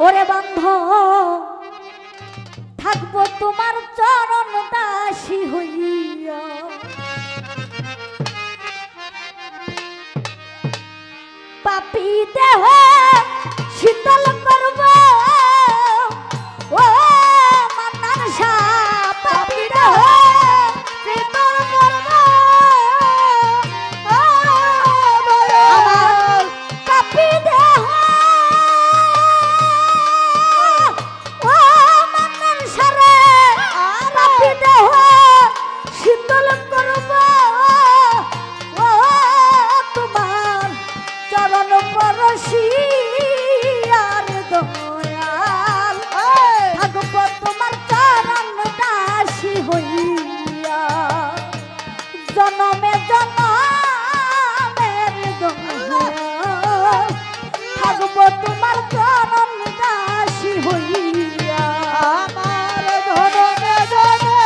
ওরে বন্ধু থাকবো তোমার চরণ দাসী হইয়া, পাপী দেহ শীতল করব ও মান্নান শাহ, পাপী দেহ শীতল করব আমার পাপী দেহ ও মান্নান শাহ রে, পাপী দেহ শীতল করব ও তোমার চরণ পরশি আর দয়াল, থাকবো তোমার চরণ দাসী হইয়া জনমে জনমের দয়াল, থাকবো তোমার চরণ দাসী হইয়া আমার ধরনে ধরে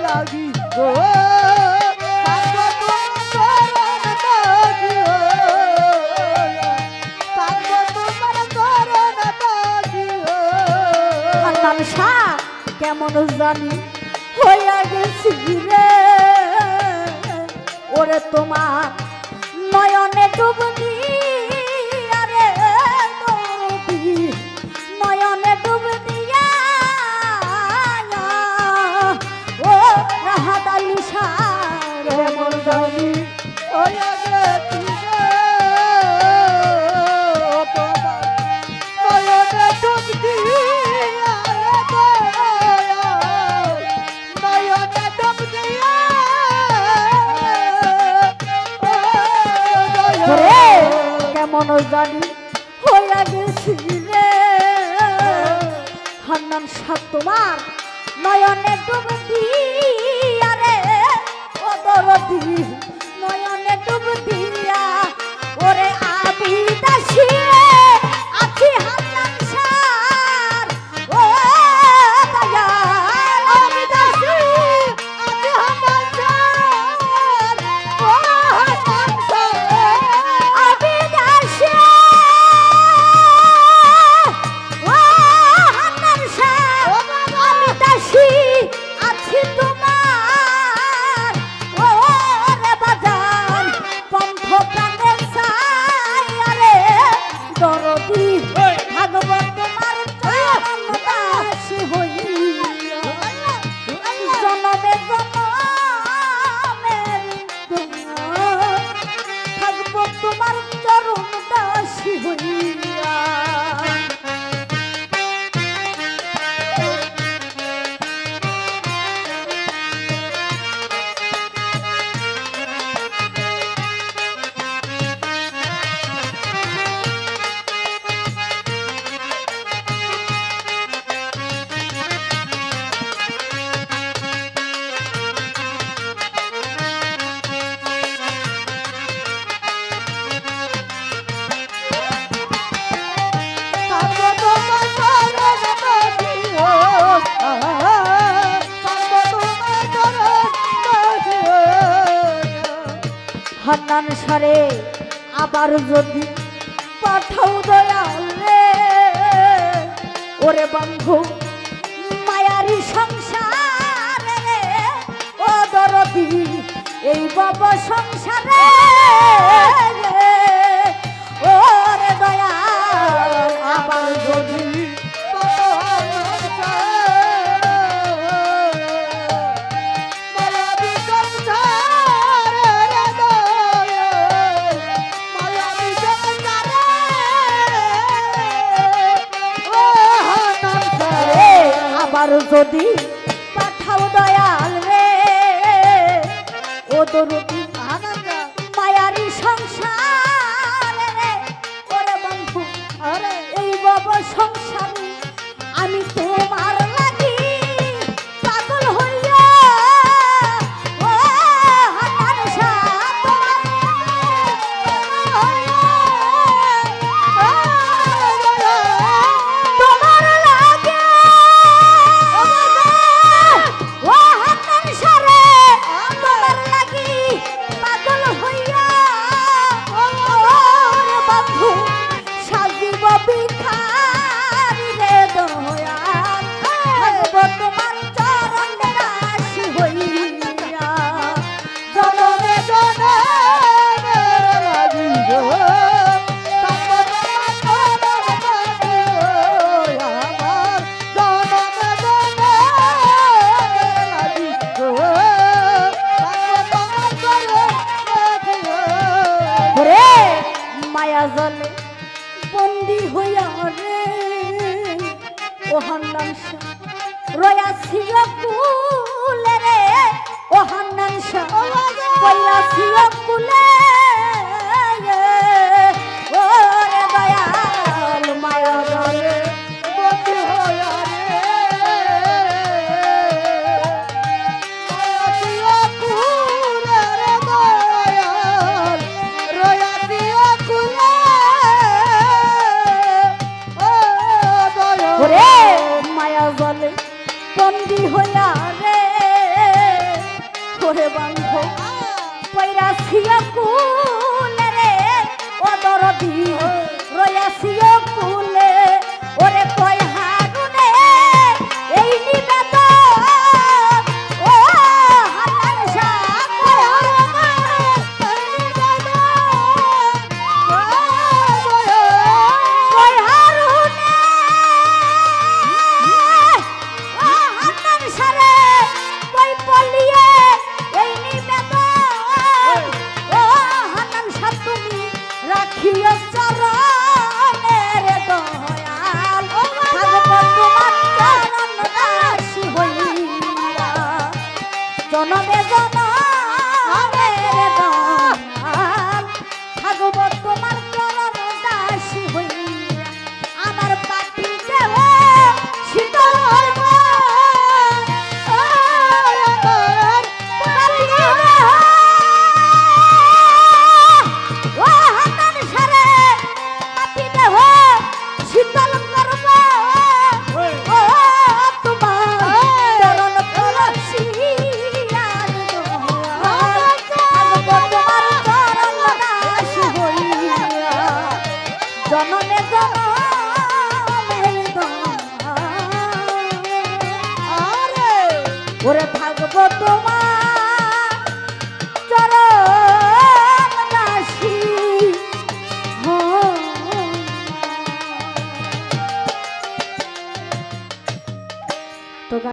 লাগি গো কেমন জানি হইয়া গেছি রে, ওরে তোমার নয়নে ডুব দিয়া রে, নয়নে ডুব দিয়া ও রাহাত আলী শাহ কেমন জানি হইয়া গেছি রে, তোমার নয়নে ডুব দিয়া নয়নে ডুব দিয়া রে, কেমন জানি হইয়া গেছি রে, হান্নান শাহ তোমার নয়নে ডুব দিয়া রে, ও দরদি নয়নে ডুব দিয়া ওরে আমি দাসী আছি হান্নান শাহ, ও দয়াল আমি দাসী আছি হান্নান শাহ, ও হান্নান শাহ আমি দাসী ও হান্নান শাহ আমি দাসী আছি তোমার, ও রে বাজান কণ্ঠ প্রাণের ছায়া রে, দরদি থাকবো তোমার চরণ দাসী হইয়া জনমে জনমের দয়াল, থাকবো তোমার চরণ দাসী হইয়া হান্নান সারে আবার যদি পাঠাও দয়াল রে, ওরে বন্ধু মায়ারি সংসার রে, ও দরদি এই বাবা সংসারে রে, ওরে দয়াল আবার যদি আবার যদি পাঠাও দয়াল রে, ও দরদি মায়ারি সংসার রে, ওরে বন্ধু এই বাবা সংসারে আমি তোমার লাগি পাগল হইয়া, ও হান্নান শাহ তোমার লাগে ও হান্নান শাহ রে, তোমার লাগি মায়া জলে বন্দি হইয়া রে ও হান্নান রয়াছি কুলে রে ও হান্নান রয়াছি কুলে ও রে দয়াল মায়া জলে বন্দি হইয়া রে রয়াতিয়া কুলে রে দয়াল রয়াতিয়া কুলে ও দয়াল ওরে মায়া জলে বন্দি হইয়া রে ওরে বান্ধব পয়রাছিয়া কুলে রে ও দরদি রয়াছিয়া কুলে ওরে কয় হারুনে এই নিবেদন ও হান্নান শাহ কয় হারুনে ও হান্নান শারে কয় পলিয়ে এই নিবেদন ও হান্নান শাহ তুমি রাখিয়া চরণে রে দয়াল থাকব তোমার চরণ দাসী হইয়া জনমে জনমে রে দয়াল থাকব তোমার চরণ দাসী হইয়া আমার পাপি দেহ শীতল হইব পাপি দেহ ও হান্নান শারে পাপি দেহ শীতল করব ও তোমার চরণ তুলসিয়া থাকব তোমার চরণ দাসী হইয়া জনমে জনমে দয়াল আরে ওরে থাকব তোমার